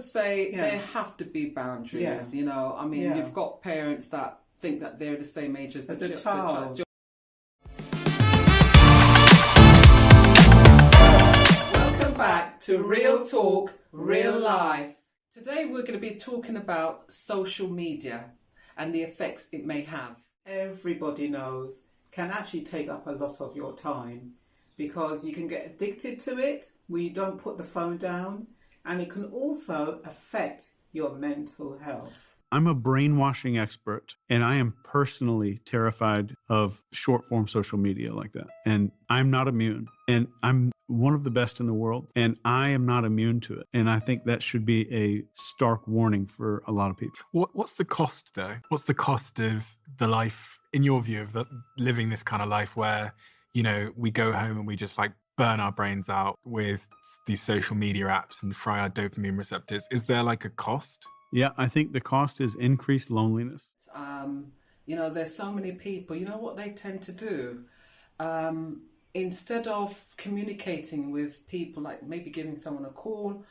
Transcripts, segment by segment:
say there have to be boundaries, you know. I mean, you've got parents that think that they're the same age as the child. Welcome back to Real Talk, Real Life. Today we're going to be talking about social media and the effects it may have. Everybody knows can actually take up a lot of your time because you can get addicted to it where you don't put the phone down, and it can also affect your mental health. I'm a brainwashing expert, and I am personally terrified of short form social media like that. And I'm not immune. And I'm one of the best in the world, and I am not immune to it. And I think that should be a stark warning for a lot of people. What's the cost, though? What's the cost of the life, in your view, of living this kind of life where, you know, we go home and we just like burn our brains out with these social media apps and fry our dopamine receptors? Is there like a cost? Yeah, I think the cost is increased loneliness. You know, there's so many people, you know what they tend to do? Instead of communicating with people, like maybe giving someone a call,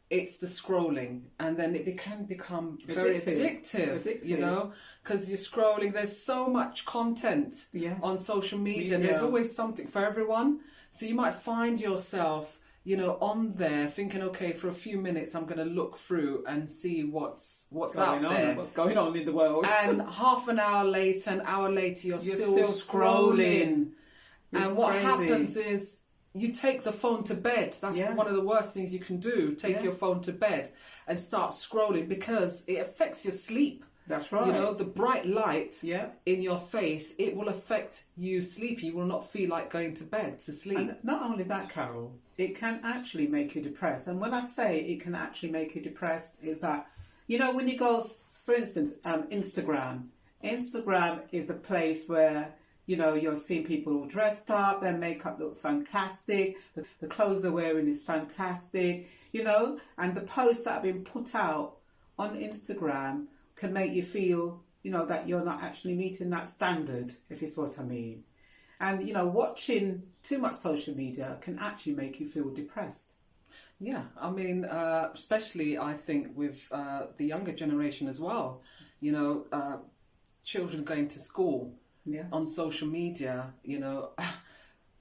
it's the scrolling, and then it can become very addictive, you know, because you're scrolling. There's so much content on social media, and there's always something for everyone. So you might find yourself, you know, on there thinking, okay, for a few minutes I'm going to look through and see what's out there, what's going on in the world. And half an hour later, an hour later, you're still scrolling. And what happens is you take the phone to bed. That's one of the worst things you can do. Take your phone to bed and start scrolling, because it affects your sleep. That's right. You know, the bright light in your face, it will affect you sleepy. You will not feel like going to bed to sleep. And not only that, Carol, it can actually make you depressed. And when I say it can actually make you depressed, is that, you know, when you go, for instance, Instagram is a place where, you know, you're seeing people all dressed up, their makeup looks fantastic, the clothes they're wearing is fantastic, you know, and the posts that have been put out on Instagram can make you feel, you know, that you're not actually meeting that standard, if it's what I mean. And, you know, watching too much social media can actually make you feel depressed. Yeah, I mean, especially I think with the younger generation as well, you know, children going to school on social media, you know,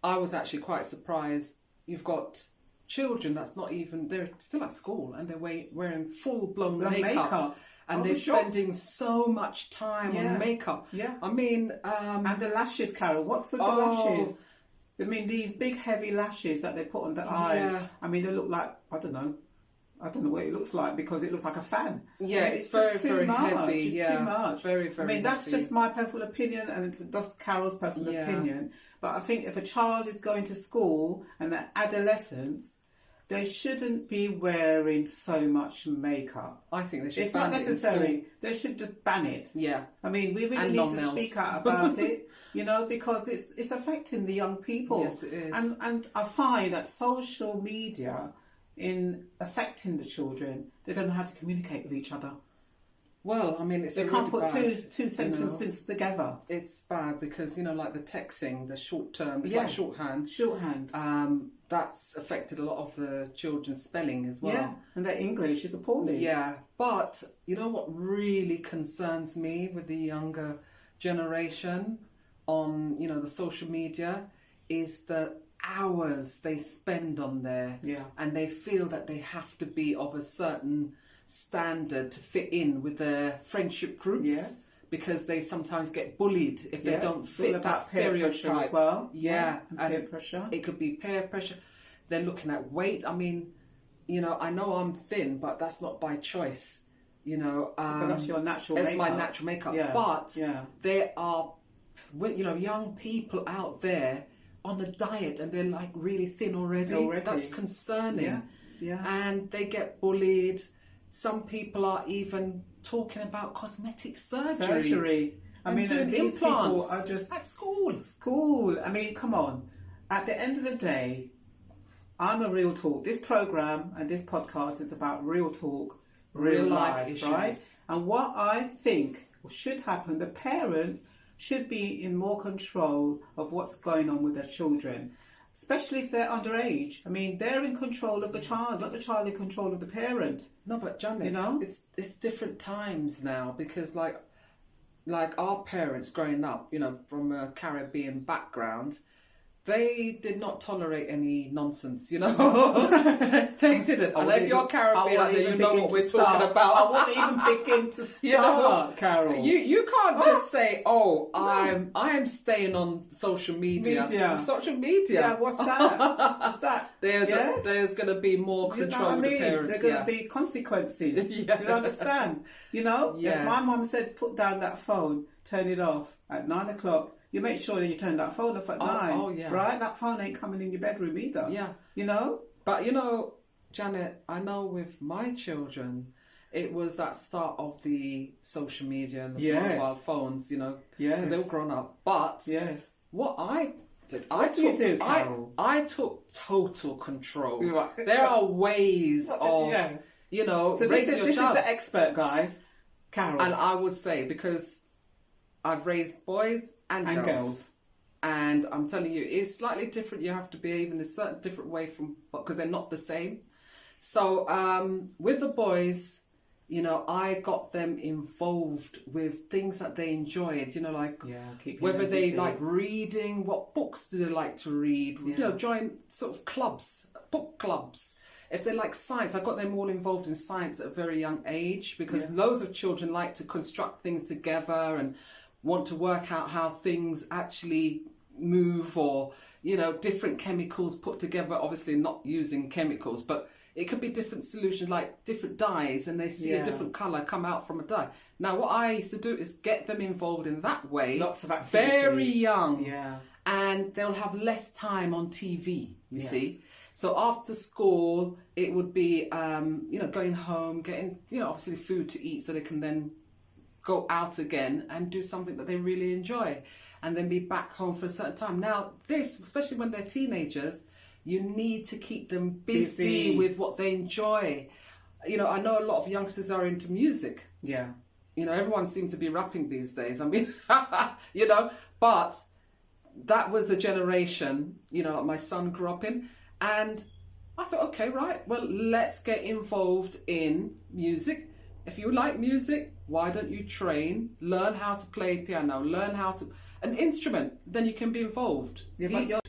I was actually quite surprised. You've got children that's not even, they're still at school and they're wearing full-blown makeup. And they're spending so much time on makeup. Yeah. I mean... and the lashes, Carol. What's with the lashes? I mean, these big, heavy lashes that they put on the eyes. Yeah. I mean, they look like, I don't know what it looks like, because it looks like a fan. Yeah, it's very, very heavy. It's too much. Very, very I mean, that's heavy. just my personal opinion, and that's Carol's personal opinion. But I think if a child is going to school and they're adolescents, they shouldn't be wearing so much makeup. I think they should. It's not necessary. They should just ban it. Yeah. I mean, we really need to speak out about it, you know, because it's affecting the young people. Yes, it is. And I find that social media, in affecting the children, they don't know how to communicate with each other. Well, I mean, they can't put two sentences together. It's bad because, you know, like the texting, the short term, it's like shorthand. That's affected a lot of the children's spelling as well. Yeah, and their English is appalling. Yeah, but you know what really concerns me with the younger generation on, you know, the social media is the hours they spend on there. Yeah. And they feel that they have to be of a certain standard to fit in with their friendship groups. Yes. Because they sometimes get bullied if they don't fit that stereotype. As well. Yeah. And peer pressure. It could be peer pressure. They're looking at weight. I mean, you know, I know I'm thin, but that's not by choice. You know, but that's your natural makeup. It's my natural makeup. Yeah. But there are, you know, young people out there on a diet and they're like really thin already. That's concerning. Yeah. And they get bullied. Some people are even talking about cosmetic surgery. I mean, doing these implants people are just at school. I mean, come on. At the end of the day, I'm a Real Talk. This program and this podcast is about real talk, real life issues, right? And what I think should happen, the parents should be in more control of what's going on with their children. especially if they're underage. I mean, they're in control of the child, not the child in control of the parent. No, but Janet, You know? it's different times now, because like our parents growing up, you know, from a Caribbean background, they did not tolerate any nonsense, you know. They didn't. And if you're Caribbean, then you know what we're talking about. I wouldn't even begin to start, You know, Carol. You can't just say, "Oh, I'm staying on social media." Media. Social media. Yeah, what's that? What's that? There's going to be more You know control what I with mean? the parents. There are going to be consequences. Yeah. Do you understand? You know, Yes. if my mum said, put down that phone, turn it off at 9 o'clock, you make sure that you turn that phone off at 9. Oh, yeah. Right? That phone ain't coming in your bedroom either. Yeah. You know? But you know, Janet, I know with my children, it was that start of the social media and the Yes. mobile phones, you know, Yes. because they were grown up. But Yes. what I did, What do you do, Carol? I took total control. Right. There are ways of, Yeah. you know, So raising your this is child. the expert, guys. Carol. And I would say, because I've raised boys and girls. And I'm telling you, it's slightly different. You have to behave in a certain different way because they're not the same. So with the boys, you know, I got them involved with things that they enjoyed. You know, like whether them they busy. like reading, what books do they like to read? Yeah. You know, join sort of clubs, book clubs. If they like science, I got them all involved in science at a very young age, because loads of children like to construct things together and want to work out how things actually move, or, you know, different chemicals put together, obviously not using chemicals, but it could be different solutions, like different dyes, and they see a different colour come out from a dye. Now, what I used to do is get them involved in that way. Lots of activities. Very young. Yeah. And they'll have less time on TV, you Yes. see. So after school, it would be, you know, going home, getting, you know, obviously food to eat so they can then go out again and do something that they really enjoy, and then be back home for a certain time. Now, this, especially when they're teenagers, you need to keep them busy with what they enjoy. You know, I know a lot of youngsters are into music. Yeah. You know, everyone seems to be rapping these days. I mean, you know, but that was the generation, you know, my son grew up in. And I thought, okay, right, well, let's get involved in music. If you like music, why don't you train, learn how to play piano, learn how to, an instrument, then you can be involved. Yeah,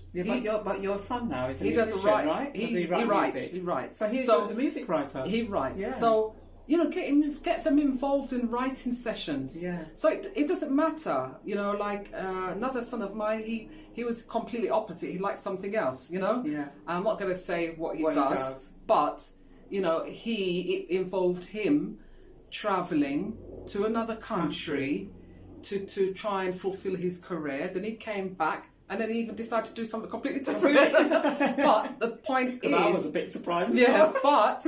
but your son now is a He doesn't musician, write, right? Does he write writes, music? he writes. So he's So a music writer. he writes. Yeah. So, you know, get them involved in writing sessions. Yeah. So it doesn't matter, you know, like another son of mine, he was completely opposite. He liked something else, you know. Yeah. I'm not going to say what he What he does, does. but, you know, it involved him travelling to another country to try and fulfill his career. Then he came back, and then he even decided to do something completely different. But the point is, I was a bit surprised. yeah, but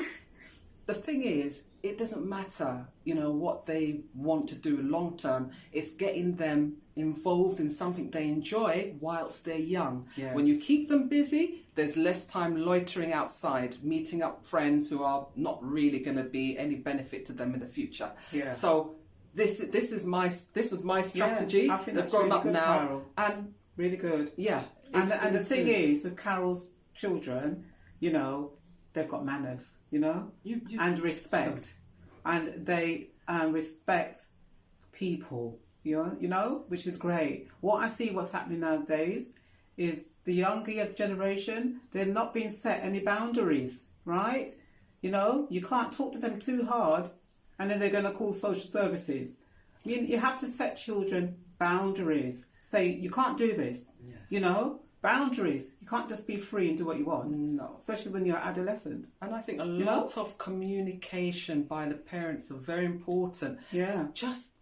the thing is, it doesn't matter, you know, what they want to do long term. It's getting them involved in something they enjoy whilst they're young. Yes. When you keep them busy, there's less time loitering outside, meeting up friends who are not really going to be any benefit to them in the future. Yeah. So this was my strategy. Yeah, I think They've that's grown really up good, now, Carol. and Really good. yeah. And the it's thing good. is, with Carol's children, you know, they've got manners, you know, You- and respect. And they respect people, you know, which is great. What I see what's happening nowadays is the younger generation, they're not being set any boundaries, right? You know, you can't talk to them too hard and then they're going to call social services. You have to set children boundaries. Say, you can't do this, you know, boundaries. You can't just be free and do what you want. No. Especially when you're adolescent. And I think a know? lot of communication by the parents are very important. Yeah. Just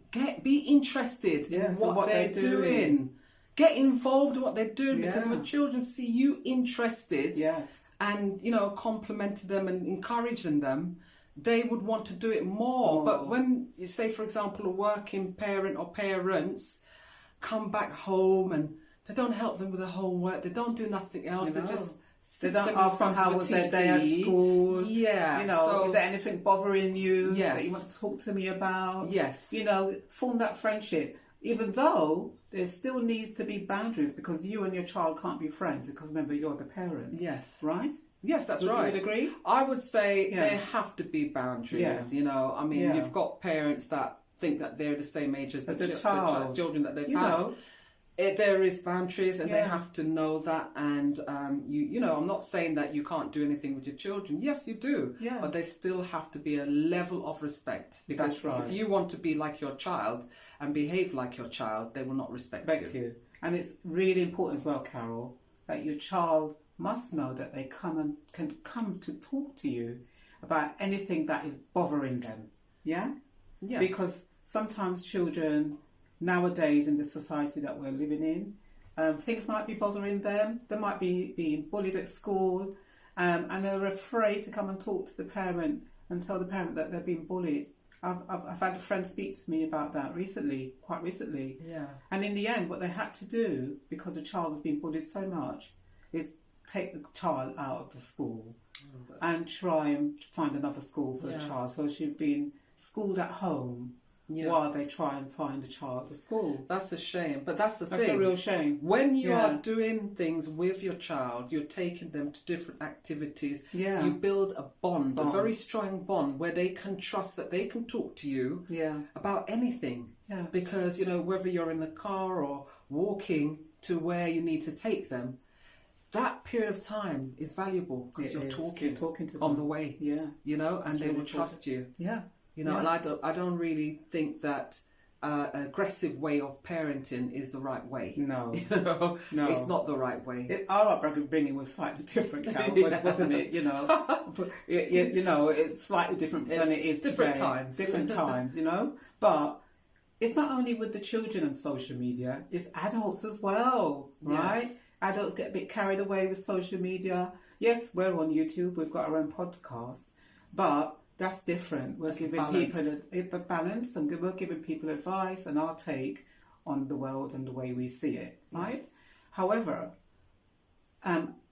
be interested in Yes, and what, what they're they're doing. doing. Get involved in what they're doing, because Yeah. when children see you interested Yes. and, you know, complimenting them and encouraging them, they would want to do it more. But when you say, for example, a working parent or parents come back home and they don't help them with the homework, they don't do nothing else, You they know. just They sit don't them in ask them front how of a was their day at TV. school. Yeah. You know, so- is there anything bothering you Yes. that you want to talk to me about? Yes. You know, form that friendship. even though there still needs to be boundaries, because you and your child can't be friends, because remember, you're the parent. Yes. Right? Yes, that's Would right. you would agree? I would say Yeah. there have to be boundaries. Yeah. You know, I mean, Yeah. you've got parents that think that they're the same age as As the the child. children that they've You had. know, There is boundaries, and they Yeah. have to know that. And you know, I'm not saying that you can't do anything with your children. Yes, you do. Yeah. But there still have to be a level of respect, because That's right. if you want to be like your child and behave like your child, they will not respect you. And it's really important as well, Carol, that your child must know that they can come to talk to you about anything that is bothering them. Yeah? Yes. Because sometimes children nowadays in the society that we're living in, things might be bothering them. They might be being bullied at school, and they're afraid to come and talk to the parent and tell the parent that they're being bullied. I've had a friend speak to me about that quite recently. Yeah. And in the end, what they had to do, because the child was being bullied so much, is take the child out of the school and try and find another school for the Yeah. child. So she'd been schooled at home Yeah. while they try and find a child to school. That's a shame, but that's the That's thing. a real shame. When you Yeah. are doing things with your child, you're taking them to different activities. Yeah. You build a bond, a Bond. very strong bond, where they can trust that they can talk to you Yeah. about anything. Yeah. Because, you know, whether you're in the car or walking to where you need to take them, that period of time is valuable, because It you're is. talking, You're talking to on them. the way, Yeah. you know, and It's they really will trust you. Yeah. You know, Yeah. and I don't really think that aggressive way of parenting is the right way. No. You know, No. it's not the right way. Our upbringing was slightly different, Carol, Yeah. wasn't it? You know, you know, it's slightly different than it is Different today. times. Different times, you know. But it's not only with the children and social media; it's adults as well, right? Yes. Adults get a bit carried away with social media. Yes, we're on YouTube. We've got our own podcasts, but that's different. We're That's a giving balance. people a balance, and we're giving people advice and our take on the world and the way we see it, right? Yes. However,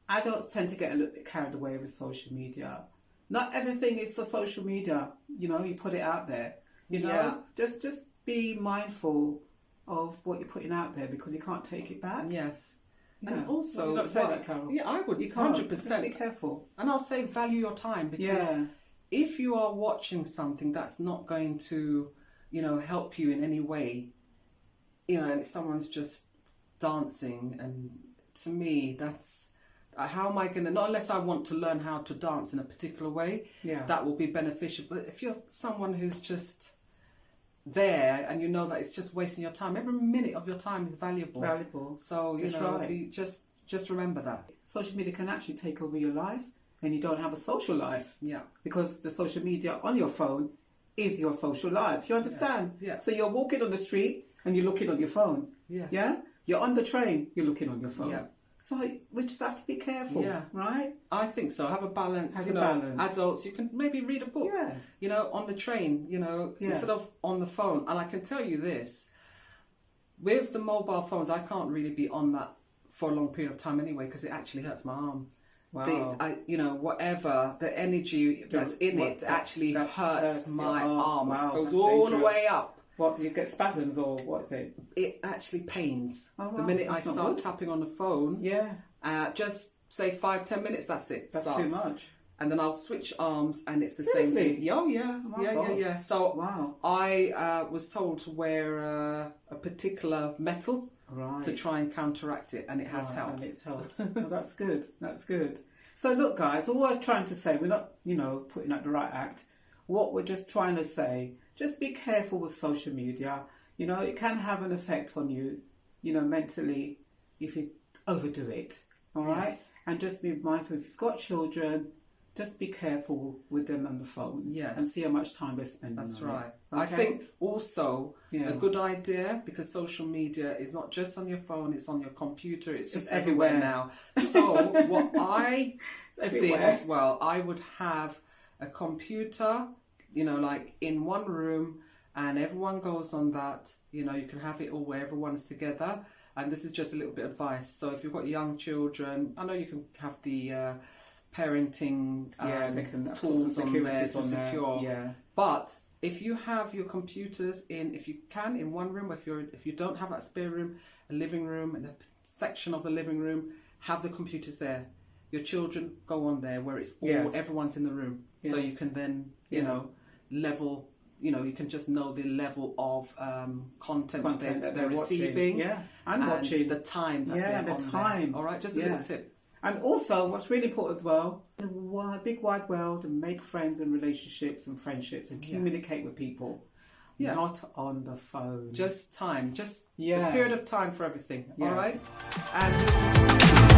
adults tend to get a little bit carried away with social media. Not everything is for social media. You know, you put it out there. You know, Yeah. just be mindful of what you're putting out there, because you can't take it back. Yes. Yeah. And also, you not say that, Carol. yeah, I would You can't. 100%. Be careful. And I'll say value your time, because Yeah. if you are watching something that's not going to, you know, help you in any way, you know, and someone's just dancing, and to me, that's how am I going to? Not unless I want to learn how to dance in a particular way, Yeah. that will be beneficial. But if you're someone who's just there and you know that it's just wasting your time, every minute of your time is valuable. Valuable. So you That's know, right. just remember that. Social media can actually take over your life, and you don't have a social life, Yeah. because the social media on your phone is your social life. You understand? Yes. So you're walking on the street and you're looking on your phone. Yeah. Yeah? You're on the train, you're looking on your phone. Yeah. So we just have to be careful, Yeah. right? I think so. Have a balance. Have you a know, balance. adults, you can maybe read a book. Yeah. You know, on the train. You know, Yeah. instead of on the phone. And I can tell you this: with the mobile phones, I can't really be on that for a long period of time anyway, because it actually hurts my arm. Wow. You know, whatever the energy that's in what- it that's- actually that hurts hurts your my arm. arm. Wow, It goes that's all the dangerous. way up. What, you get spasms or what is it? It actually pains. Oh, wow, The minute I that's not start good. tapping on the phone, Yeah, just say 5-10 minutes. That's it. that's Starts. too much. And then I'll switch arms, and it's the Seriously? same thing. Oh yeah, Oh my yeah. God. So Wow. I was told to wear a particular metal Right. to try and counteract it, and it has Right, helped. And it's helped. Well, that's good. That's good. So look, guys, all we're trying to say, we're not, you know, putting out the right act. What we're just trying to say, just be careful with social media. You know, it can have an effect on you, you know, mentally, if you overdo it. All right? Yes. And just be mindful, if you've got children, just be careful with them on the phone. Yes. And see how much time they're spending That's on it. right. I Okay? think also Yeah. a good idea, because social media is not just on your phone; it's on your computer. It's just It's everywhere everywhere. now. So what I did everywhere. as well, I would have a computer, you know, like in one room, and everyone goes on that. You know, you can have it all where everyone's together. And this is just a little bit of advice. So if you've got young children, I know you can have the parenting Yeah, they can put some tools on there securities to on there. secure. Yeah. But if you have your computers if you can, in one room, if you don't have that spare room, a living room and a section of the living room, have the computers there. Your children go on there where it's all everyone's in the room, so you can then you know level. You know, you can just know the level of content that they're receiving, and watching the time that they're on time. There. All right, just a little tip. And also, what's really important as well, in the big wide world, and make friends and relationships and friendships and communicate with people, not on the phone. Just time, a period of time for everything. All right, and